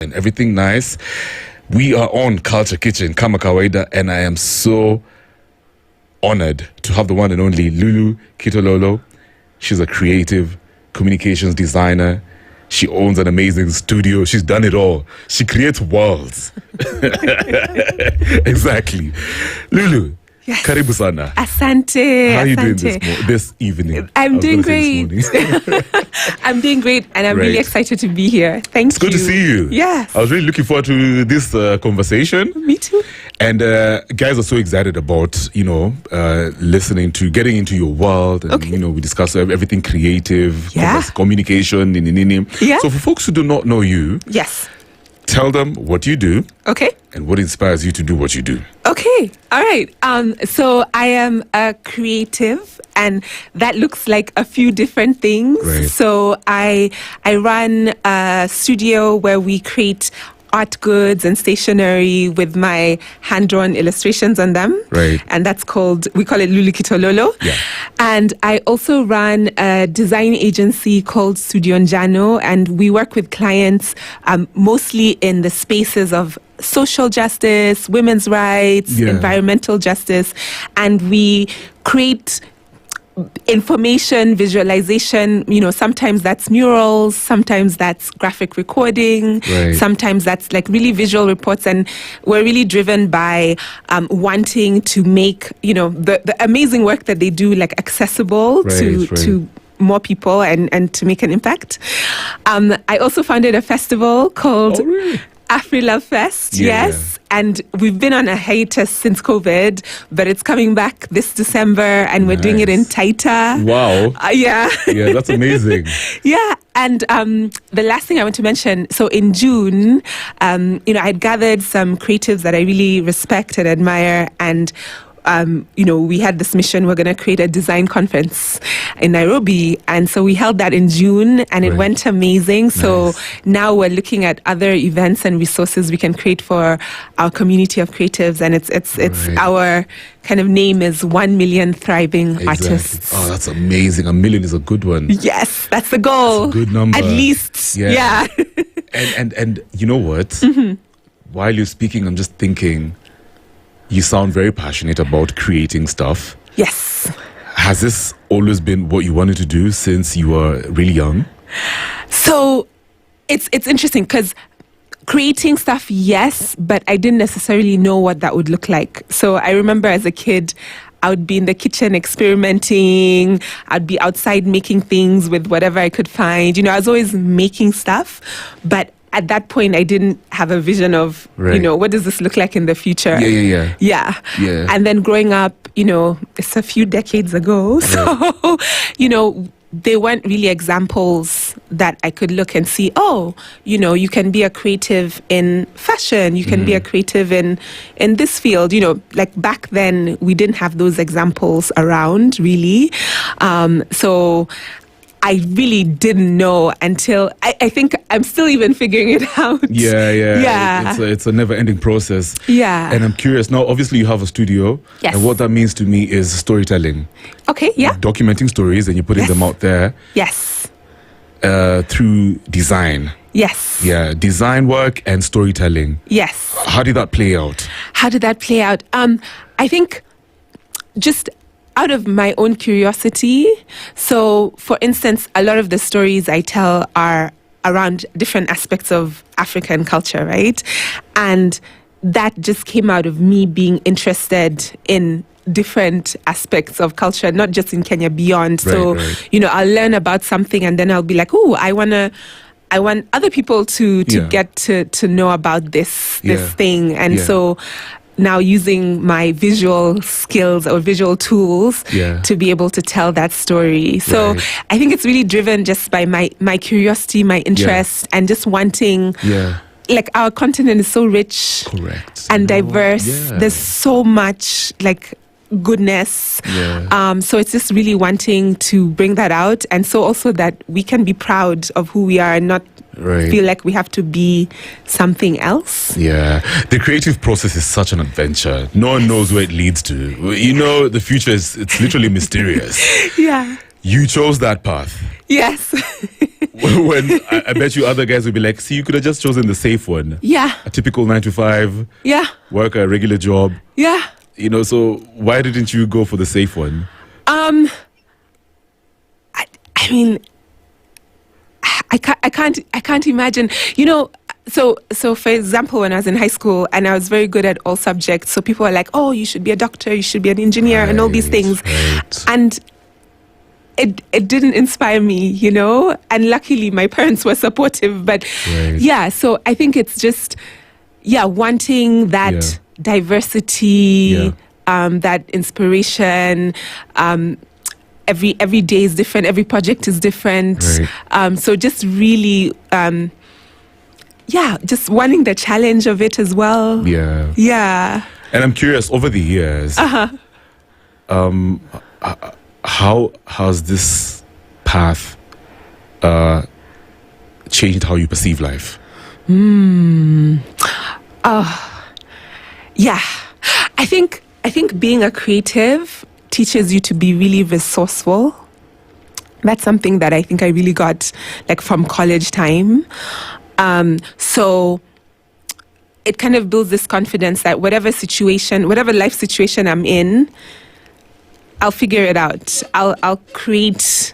and everything nice. We are on Culture Kitchen, Kama Kawaida, and I am so honored to have the one and only Lulu Kitololo. She's a creative communications designer. She owns an amazing studio. She's done it all. She creates worlds. Exactly. Lulu, yes. Karibu sana. Asante. How are you asante. doing this evening? I'm doing great. I'm doing great, and I'm really excited to be here. Thank you. It's good to see you. Yes. I was really looking forward to this conversation. Me too. And guys are so excited about, listening to, getting into your world. And, we discuss everything creative, communication. Yeah. So for folks who do not know you, yes, tell them what you do. Okay. And what inspires you to do what you do. Okay. All right. So I am a creative, and that looks like a few different things. Right. So I run a studio where we create art goods and stationery with my hand-drawn illustrations on them. Right. And we call it Lulu Kitololo. Yeah. And I also run a design agency called Studio Njano, and we work with clients mostly in the spaces of social justice, women's rights, environmental justice, and we create information, visualization, sometimes that's murals, sometimes that's graphic recording, sometimes that's like really visual reports, and we're really driven by wanting to make, the amazing work that they do like accessible to more people and to make an impact. I also founded a festival called Afri Love Fest, yes. And we've been on a hiatus since COVID, but it's coming back this December, and we're doing it in Taita. Wow. Yeah. Yeah, that's amazing. Yeah. And the last thing I want to mention, so in June, I'd gathered some creatives that I really respect and admire, and we had this mission, we're going to create a design conference in Nairobi. And so we held that in June, and it went amazing. Nice. So now we're looking at other events and resources we can create for our community of creatives. And it's our kind of name is 1 million thriving artists. Oh, that's amazing. 1 million is a good one. Yes, that's the goal. That's a good number. At least. Yeah. and you know what? Mm-hmm. While you're speaking, I'm just thinking, you sound very passionate about creating stuff. Yes. Has this always been what you wanted to do since you were really young? So it's interesting because creating stuff, yes, but I didn't necessarily know what that would look like. So I remember as a kid, I would be in the kitchen experimenting. I'd be outside making things with whatever I could find. I was always making stuff, but at that point, I didn't have a vision of, what does this look like in the future? Yeah. And then growing up, it's a few decades ago. So, they weren't really examples that I could look and see, you can be a creative in fashion. You can be a creative in this field. Like back then, we didn't have those examples around, really. So I really didn't know until I think I'm still even figuring it out. Yeah. It's a never-ending process. Yeah. And I'm curious. Now, obviously, you have a studio. Yes. And what that means to me is storytelling. Okay, yeah. Documenting stories and you're putting them out there. Yes. Through design. Yes. Yeah, design work and storytelling. Yes. How did that play out? I think just out of my own curiosity. So, for instance, a lot of the stories I tell are around different aspects of African culture, right? And that just came out of me being interested in different aspects of culture, not just in Kenya, beyond. I'll learn about something and then I'll be like, I want other people to get to know about this thing. And so now using my visual skills or visual tools to be able to tell that story. So I think it's really driven just by my curiosity, my interest, and just wanting, like our continent is so rich and diverse. There's so much like goodness. So it's just really wanting to bring that out. And so also that we can be proud of who we are and not feel like we have to be something else. Yeah. The creative process is such an adventure. No one knows where it leads to. The future it's literally mysterious. You chose that path. Yes. When I bet you other guys would be like, see, you could have just chosen the safe one. Yeah. A typical 9 to 5. Yeah. Work a regular job. Yeah. So why didn't you go for the safe one? I mean, I can't imagine. So for example, when I was in high school and I was very good at all subjects, so people were like, "Oh, you should be a doctor, you should be an engineer," and all these things, and it didn't inspire me, And luckily, my parents were supportive. But so I think it's just wanting that diversity, that inspiration. Every day is different. Every project is different. Right. So just really, just wanting the challenge of it as well. Yeah. Yeah. And I'm curious, over the years, how has this path changed how you perceive life? Yeah. I think being a creative teaches you to be really resourceful. That's something that I think I really got from college time. So it kind of builds this confidence that whatever life situation I'm in, I'll figure it out. I'll create,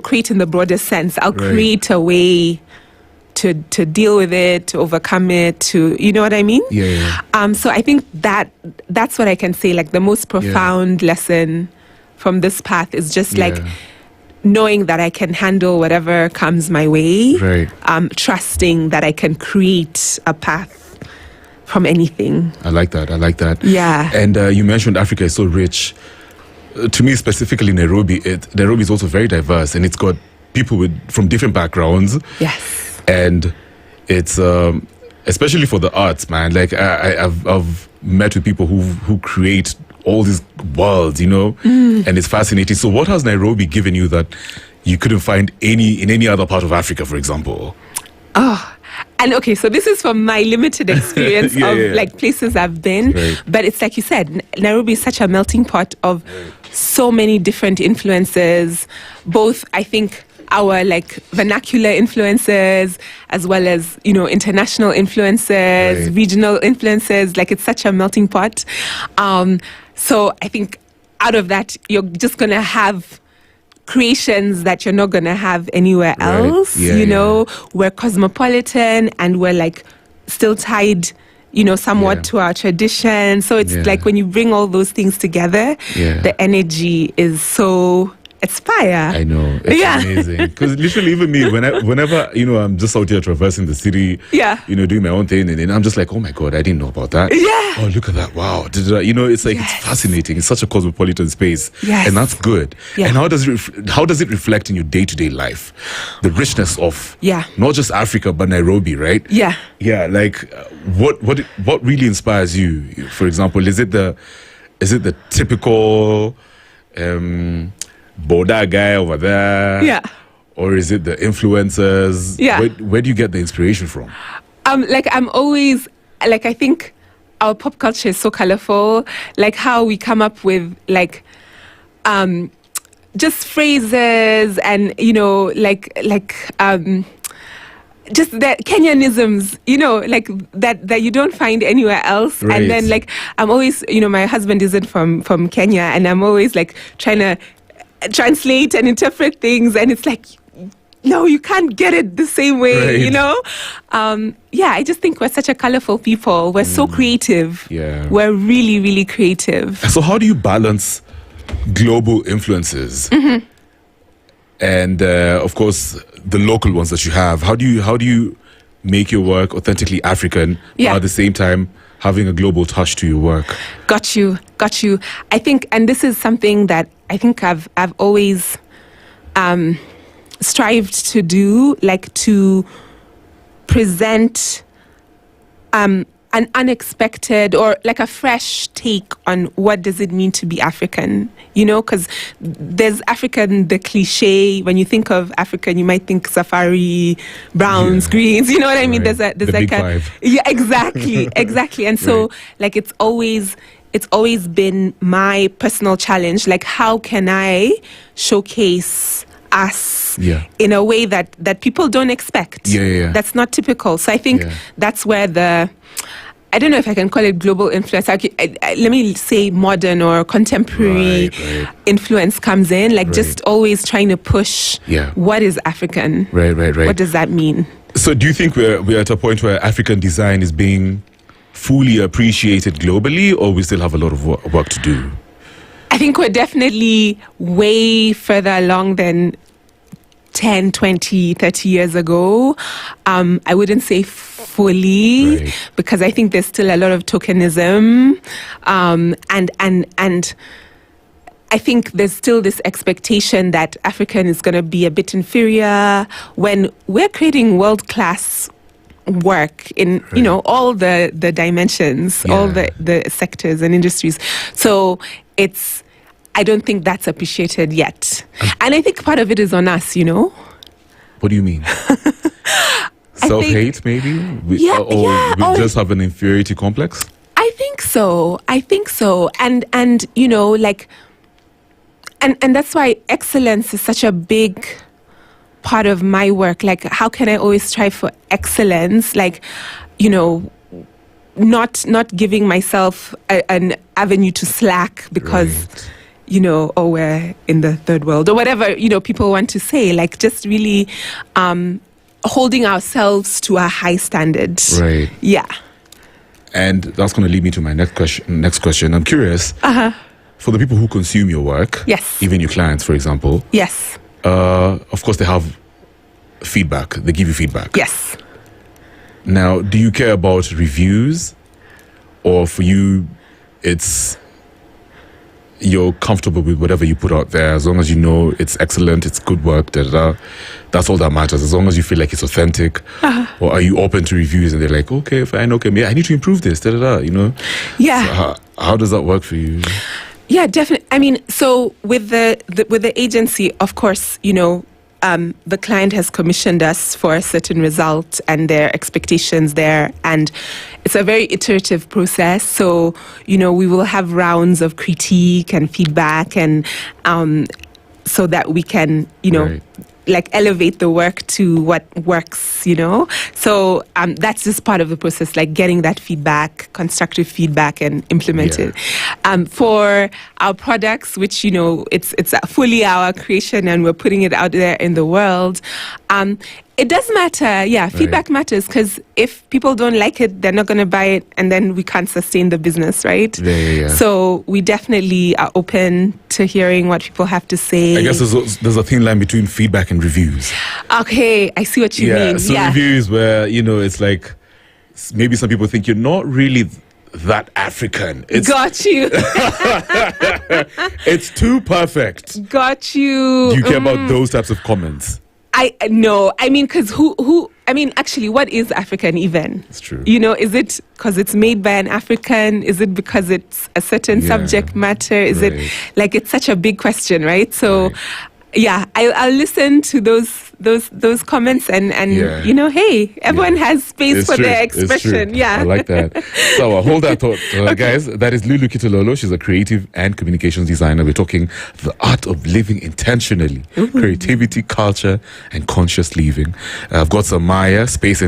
create in the broader sense. I'll create a way to deal with it, to overcome it, to, you know what I mean? Yeah. So I think that's what I can say, the most profound lesson from this path is just knowing that I can handle whatever comes my way. Right. Trusting that I can create a path from anything. I like that. Yeah. And you mentioned Africa is so rich. To me, specifically Nairobi is also very diverse, and it's got people from different backgrounds. Yes. And it's especially for the arts, man. I've met with people who create all these worlds, and it's fascinating. So what has Nairobi given you that you couldn't find in any other part of Africa, for example? And okay, so this is from my limited experience of places I've been, but it's like you said, Nairobi is such a melting pot of so many different influences, both I think our vernacular influences as well as international influences, regional influences. It's such a melting pot. So I think out of that you're just gonna have creations that you're not gonna have anywhere else. We're cosmopolitan and we're still tied somewhat to our tradition. So it's when you bring all those things together, the energy is so inspire. I know. It's amazing. Because literally even me, whenever, I'm just out here traversing the city, doing my own thing, and then I'm just like, oh my God, I didn't know about that. Yeah. Oh, look at that. Wow. It's it's fascinating. It's such a cosmopolitan space. Yes. And that's good. Yeah. And how does it reflect in your day-to-day life? The richness of not just Africa, but Nairobi, right? Yeah. Yeah. What really inspires you? For example, is it the typical Boda guy over there? Yeah. Or is it the influencers? Yeah. Where do you get the inspiration from? I'm always I think our pop culture is so colorful. How we come up with just phrases and just the Kenyanisms, that you don't find anywhere else. Right. And then I'm always, my husband isn't from Kenya, and I'm always trying to translate and interpret things, and it's no, you can't get it the same way. I just think we're such a colorful people. We're so creative. We're really, really creative. So how do you balance global influences and of course the local ones that you have? How do you make your work authentically African, but at the same time having a global touch to your work? Got you. I think, and this is something that I think I've always strived to do, to present an unexpected or a fresh take on what does it mean to be African, because there's African, the cliche. When you think of African, you might think safari, browns, greens, you know what I mean? There's the big five. exactly. And so it's always it's always been my personal challenge. Like, how can I showcase us in a way that people don't expect? That's not typical. So I think that's where I don't know if I can call it global influence. Let me say modern or contemporary influence comes in. Like just always trying to push what is African. Right. What does that mean? So do you think we're at a point where African design is being fully appreciated globally, or we still have a lot of work to do? I think we're definitely way further along than 10, 20, 30 years ago. I wouldn't say fully, because I think there's still a lot of tokenism. And I think there's still this expectation that African is going to be a bit inferior when we're creating world-class work in, all the dimensions, all the sectors and industries. So I don't think that's appreciated yet. And I think part of it is on us, What do you mean? Self-hate, maybe? We just have an inferiority complex? I think so. And and that's why excellence is such a big part of my work. Like, how can I always strive for excellence? Like, not giving myself an avenue to slack because we're in the third world or whatever, people want to say. Like, just really holding ourselves to a high standard. Right. Yeah. And that's going to lead me to my next question. I'm curious, for the people who consume your work, even your clients, for example, of course they have feedback. They give you feedback. Yes. Now, do you care about reviews, or for you, you're comfortable with whatever you put out there, as long as you know it's excellent, it's good work, that's all that matters, as long as you feel like it's authentic? Or are you open to reviews and they're like, okay, fine, okay, I need to improve this, Yeah. So how does that work for you? Yeah, definitely. I mean, so with the agency, of course, the client has commissioned us for a certain result and their expectations there. And it's a very iterative process. So, we will have rounds of critique and feedback, and so that we can, like elevate the work to what works, So that's just part of the process, like getting that feedback, constructive feedback, and implement it. For our products, which, it's fully our creation and we're putting it out there in the world, it does matter. Yeah, feedback matters, because if people don't like it, they're not going to buy it, and then we can't sustain the business, right? So we definitely are open to hearing what people have to say. I guess there's a thin line between feedback and reviews. Okay, I see what you mean. So reviews where, it's like, maybe some people think you're not really that African. Got you. It's too perfect. Got you. Do you care about those types of comments? No. I mean, because actually, what is African even? It's true. Is it because it's made by an African? Is it because it's a certain subject matter? Is it like, it's such a big question, right? So, I'll listen to those comments and hey, everyone has space for their expression. Yeah, I like that. So hold that thought, guys. That is Lulu Kitololo. She's a creative and communications designer. We're talking the art of living intentionally, creativity, culture, and conscious living. I've got some Maya, space and